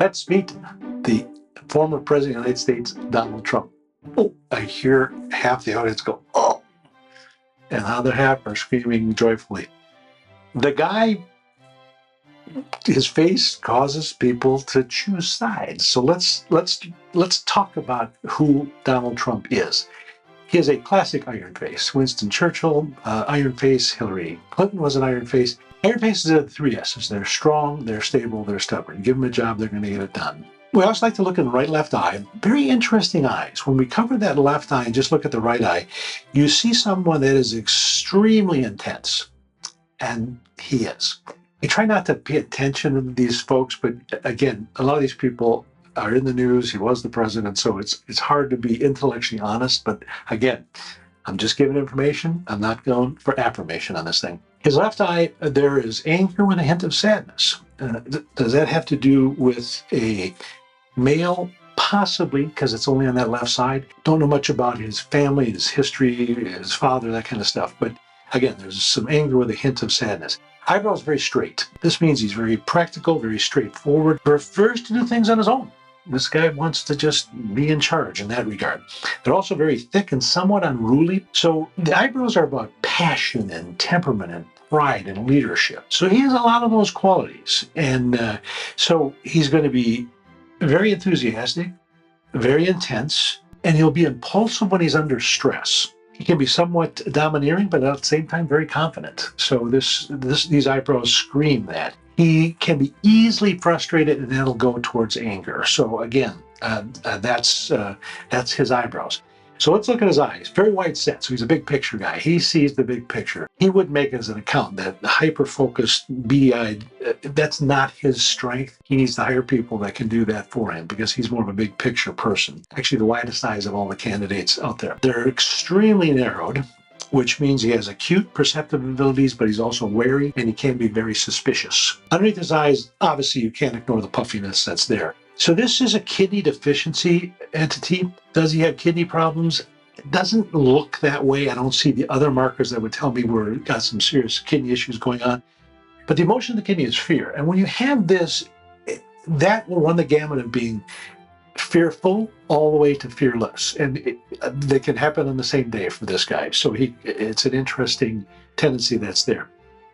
Let's meet the former President of the United States, Donald Trump. Oh, I hear half the audience go, oh, and the other half are screaming joyfully. The guy, his face causes people to choose sides. So let's talk about who Donald Trump is. He is a classic iron face. Winston Churchill, iron face. Hillary Clinton was an iron face. Iron faces are the three S's. They're strong, they're stable, they're stubborn. Give them a job, they're going to get it done. We also like to look at the right left eye. Very interesting eyes. When we cover that left eye and just look at the right eye, you see someone that is extremely intense. And he is. I try not to pay attention to these folks, but again, a lot of these people are in the news. He was the president, so it's hard to be intellectually honest. But again, I'm just giving information. I'm not going for affirmation on this thing. His left eye, there is anger with a hint of sadness. Does that have to do with a male? Possibly, because it's only on that left side. Don't know much about his family, his history, his father, that kind of stuff. But again, there's some anger with a hint of sadness. Eyebrows very straight. This means he's very practical, very straightforward, prefers to do things on his own. This guy wants to just be in charge in that regard. They're also very thick and somewhat unruly. So the eyebrows are about passion and temperament and pride and leadership. So he has a lot of those qualities. And so he's going to be very enthusiastic, very intense, and he'll be impulsive when he's under stress. He can be somewhat domineering, but at the same time very confident. So these eyebrows scream that. He can be easily frustrated, and that'll go towards anger. So again, that's his eyebrows. So let's look at his eyes. Very wide set, so he's a big picture guy. He sees the big picture. He would make as an accountant that hyper-focused, beady-eyed, that's not his strength. He needs to hire people that can do that for him because he's more of a big picture person. Actually, the widest eyes of all the candidates out there. They're extremely narrowed, which means he has acute perceptive abilities, but he's also wary and he can be very suspicious. Underneath his eyes, obviously you can't ignore the puffiness that's there. So this is a kidney deficiency entity. Does he have kidney problems? It doesn't look that way. I don't see the other markers that would tell me we're got some serious kidney issues going on. But the emotion of the kidney is fear. And when you have this, that will run the gamut of being fearful all the way to fearless. And they can happen on the same day for this guy. So it's an interesting tendency that's there.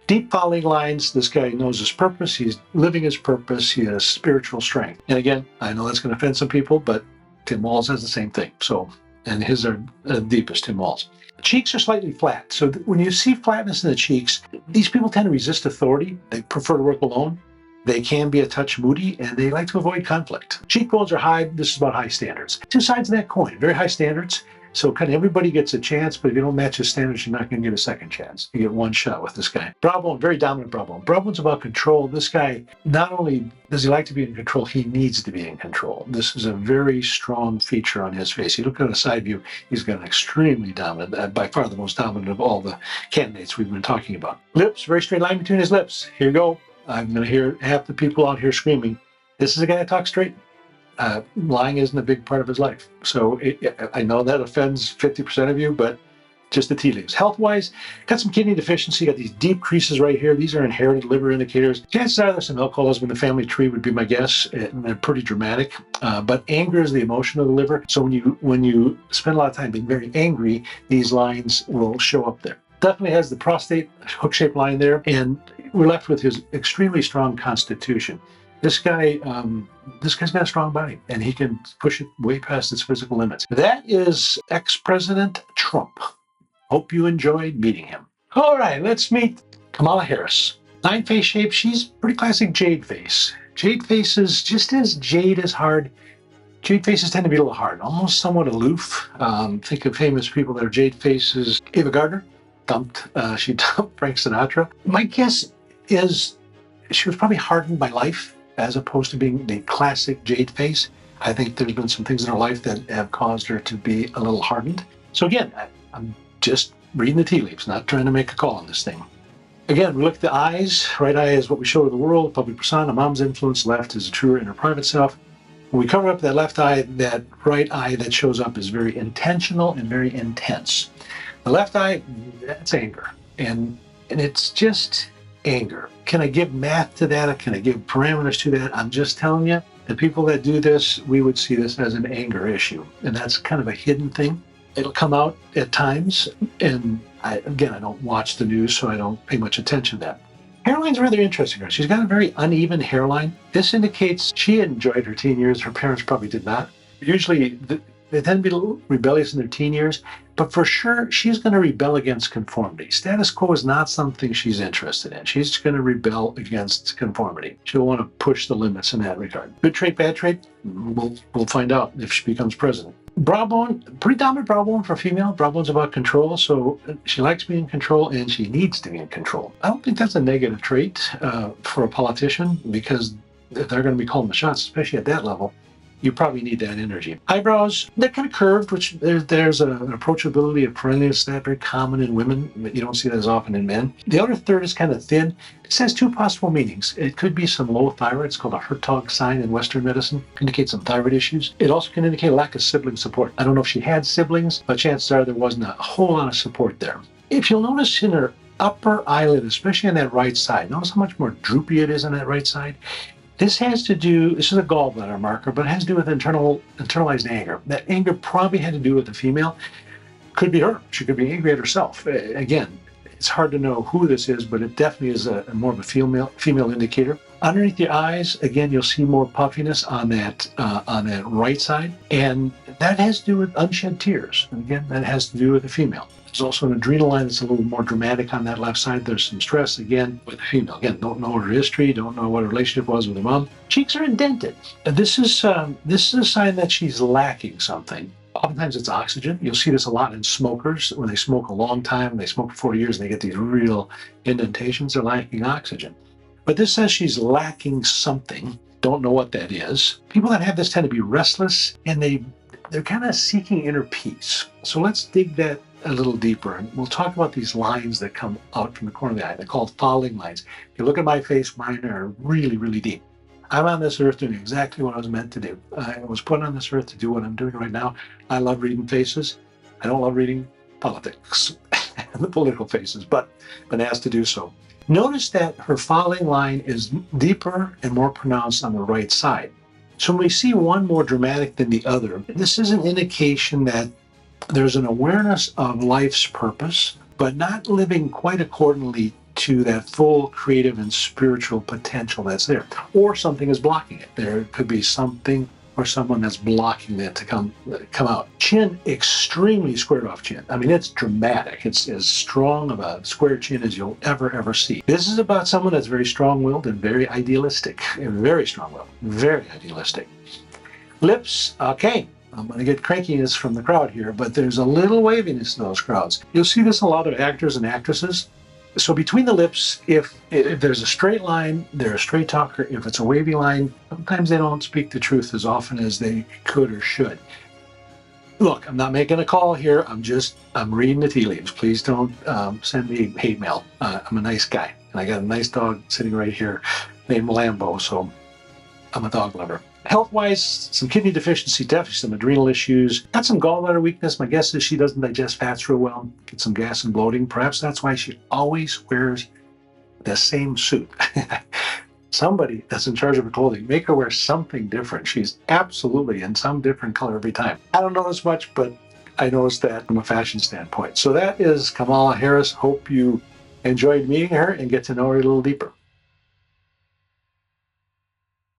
Deep following lines, this guy knows his purpose. He's living his purpose. He has spiritual strength. And again, I know that's going to offend some people, but Tim Walz has the same thing. So, and his are deepest, Tim Walz. Cheeks are slightly flat. So when you see flatness in the cheeks, these people tend to resist authority. They prefer to work alone. They can be a touch moody, and they like to avoid conflict. Cheekbones are high. This is about high standards. Two sides of that coin, very high standards. So kind of everybody gets a chance, but if you don't match his standards, you're not going to get a second chance. You get one shot with this guy. Brow bone, very dominant brow bone. Brow bone's about control. This guy, not only does he like to be in control, he needs to be in control. This is a very strong feature on his face. You look at a side view, he's got an extremely dominant, by far the most dominant of all the candidates we've been talking about. Lips, very straight line between his lips. Here you go. I'm going to hear half the people out here screaming. This is a guy that talks straight. Lying isn't a big part of his life. So I know that offends 50% of you, but just the tea leaves. Health-wise, got some kidney deficiency, got these deep creases right here. These are inherited liver indicators. Chances are there's some alcoholism in the family tree would be my guess, and they're pretty dramatic. But anger is the emotion of the liver. So when you spend a lot of time being very angry, these lines will show up there. Definitely has the prostate hook-shaped line there, and we're left with his extremely strong constitution. This guy's got a strong body, and he can push it way past its physical limits. That is ex-President Trump. Hope you enjoyed meeting him. All right, let's meet Kamala Harris. 9 face shape. She's pretty classic Jade face. Jade faces, just as Jade is hard, Jade faces tend to be a little hard, almost somewhat aloof. Think of famous people that are Jade faces. Ava Gardner she dumped Frank Sinatra. My guess is she was probably hardened by life, as opposed to being the classic Jade face. I think there's been some things in her life that have caused her to be a little hardened. So again, I'm just reading the tea leaves, not trying to make a call on this thing. Again, we look at the eyes. Right eye is what we show to the world, public persona, mom's influence. Left is a truer inner private self. When we cover up that left eye, that right eye that shows up is very intentional and very intense. The left eye, that's anger. And it's just anger. Can I give math to that? Can I give parameters to that? I'm just telling you, The people that do this, we would see this as an anger issue. And that's kind of a hidden thing. It'll come out at times. And I don't watch the news, so I don't pay much attention to that. Hairline's rather interesting. She's got a very uneven hairline. This indicates she enjoyed her teen years. Her parents probably did not. Usually, they tend to be a little rebellious in their teen years, but for sure, she's going to rebel against conformity. Status quo is not something she's interested in. She's going to rebel against conformity. She'll want to push the limits in that regard. Good trait, bad trait? We'll find out if she becomes president. Brow bone, pretty dominant brow bone for a female. Brow bone's about control, so she likes being in control and she needs to be in control. I don't think that's a negative trait for a politician, because if they're going to be calling the shots, especially at that level, you probably need that energy. Eyebrows, they're kind of curved, which there's an approachability of perennials that very common in women, but you don't see that as often in men. The other third is kind of thin. This has two possible meanings. It could be some low thyroid. It's called a Hertog sign in Western medicine. It indicates some thyroid issues. It also can indicate a lack of sibling support. I don't know if she had siblings, but chances are there wasn't a whole lot of support there. If you'll notice in her upper eyelid, especially on that right side, notice how much more droopy it is on that right side. This has to do, this is a gallbladder marker, but it has to do with internalized anger. That anger probably had to do with the female. Could be her. She could be angry at herself. Again, it's hard to know who this is, but it definitely is a more of a female indicator. Underneath the eyes, again, you'll see more puffiness on that right side, and that has to do with unshed tears. And again, that has to do with the female. There's also an adrenal line that's a little more dramatic on that left side. There's some stress, again, with the female. Again, don't know her history, don't know what her relationship was with her mom. Cheeks are indented. This is a sign that she's lacking something. Oftentimes it's oxygen. You'll see this a lot in smokers. When they smoke a long time, they smoke for 40 years, and they get these real indentations. They're lacking oxygen. But this says she's lacking something. Don't know what that is. People that have this tend to be restless, and they're kind of seeking inner peace. So let's dig that a little deeper, and we'll talk about these lines that come out from the corner of the eye. They're called falling lines. If you look at my face, mine are really, really deep. I'm on this earth doing exactly what I was meant to do. I was put on this earth to do what I'm doing right now. I love reading faces. I don't love reading politics and the political faces, but been asked to do so. Notice that her falling line is deeper and more pronounced on the right side. So when we see one more dramatic than the other, this is an indication that there's an awareness of life's purpose, but not living quite accordingly to that full creative and spiritual potential that's there. Or something is blocking it. There could be something or someone that's blocking that to come out. Chin, extremely squared off chin. I mean, it's dramatic. It's as strong of a square chin as you'll ever see. This is about someone that's very strong-willed and very idealistic. Very strong-willed, very idealistic. Lips, okay. I'm going to get crankiness from the crowd here, but there's a little waviness in those crowds. You'll see this in a lot of actors and actresses. So between the lips, if there's a straight line, they're a straight talker. If it's a wavy line, sometimes they don't speak the truth as often as they could or should. Look, I'm not making a call here. I'm reading the tea leaves. Please don't send me hate mail. I'm a nice guy, and I got a nice dog sitting right here named Lambo, so I'm a dog lover. Health-wise, some kidney deficiency, definitely some adrenal issues. Got some gallbladder weakness. My guess is she doesn't digest fats real well. Get some gas and bloating. Perhaps that's why she always wears the same suit. Somebody that's in charge of her clothing, make her wear something different. She's absolutely in some different color every time. I don't notice much, but I noticed that from a fashion standpoint. So that is Kamala Harris. Hope you enjoyed meeting her and get to know her a little deeper.